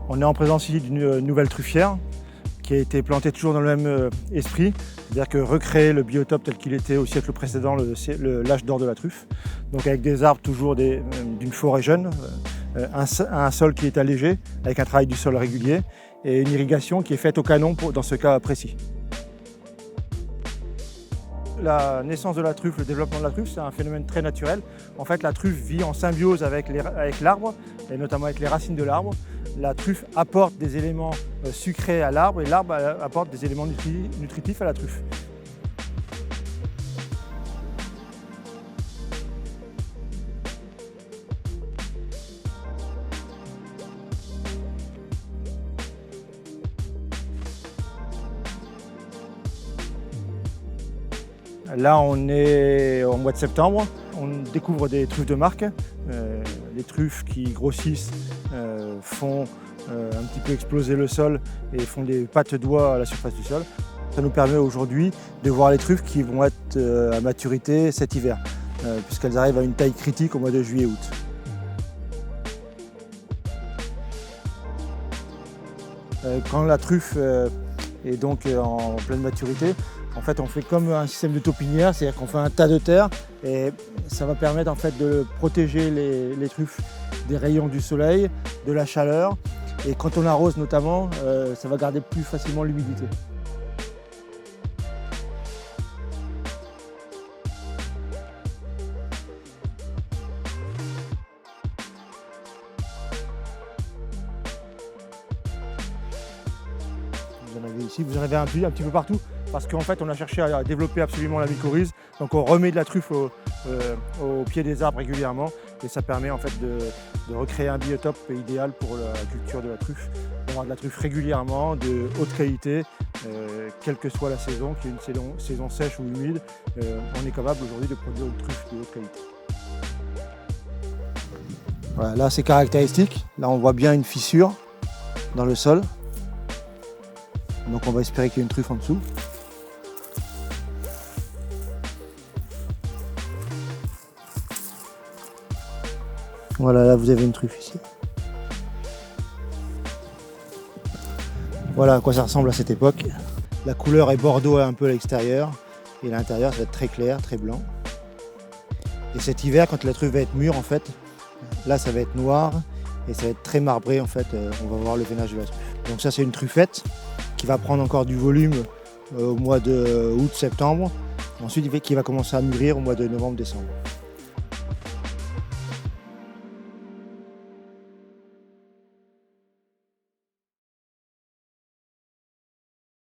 On est en présence ici d'une nouvelle truffière qui a été plantée toujours dans le même esprit, c'est-à-dire que recréer le biotope tel qu'il était au siècle précédent, l'âge d'or de la truffe. Donc avec des arbres toujours d'une forêt jeune, un sol qui est allégé, avec un travail du sol régulier et une irrigation qui est faite au canon dans ce cas précis. La naissance de la truffe, le développement de la truffe, c'est un phénomène très naturel. En fait, la truffe vit en symbiose avec l'arbre, et notamment avec les racines de l'arbre. La truffe apporte des éléments sucrés à l'arbre et l'arbre apporte des éléments nutritifs à la truffe. Là, on est au mois de septembre. On découvre des truffes de marque. Les truffes qui grossissent font un petit peu exploser le sol et font des pattes d'oie à la surface du sol. Ça nous permet aujourd'hui de voir les truffes qui vont être à maturité cet hiver, puisqu'elles arrivent à une taille critique au mois de juillet-août. Quand la truffe est donc en pleine maturité, en fait, on fait comme un système de taupinière, c'est-à-dire qu'on fait un tas de terre et ça va permettre en fait de protéger les truffes des rayons du soleil, de la chaleur, et quand on arrose notamment, ça va garder plus facilement l'humidité. Vous en avez ici, vous en avez un petit peu partout, parce qu'en fait on a cherché à développer absolument la mycorhize, donc on remet de la truffe au pied des arbres régulièrement et ça permet en fait de recréer un biotope idéal pour la culture de la truffe, d'avoir de la truffe régulièrement, de haute qualité, quelle que soit la saison, qu'il y ait une saison sèche ou humide, on est capable aujourd'hui de produire une truffe de haute qualité. Voilà, là c'est caractéristique, là on voit bien une fissure dans le sol. Donc on va espérer qu'il y ait une truffe en dessous. Voilà, là vous avez une truffe ici. Voilà à quoi ça ressemble à cette époque. La couleur est bordeaux un peu à l'extérieur et à l'intérieur ça va être très clair, très blanc. Et cet hiver, quand la truffe va être mûre en fait, là ça va être noir et ça va être très marbré en fait, on va voir le veinage de la truffe. Donc ça c'est une truffette qui va prendre encore du volume au mois de août-septembre, ensuite qui va commencer à mûrir au mois de novembre-décembre.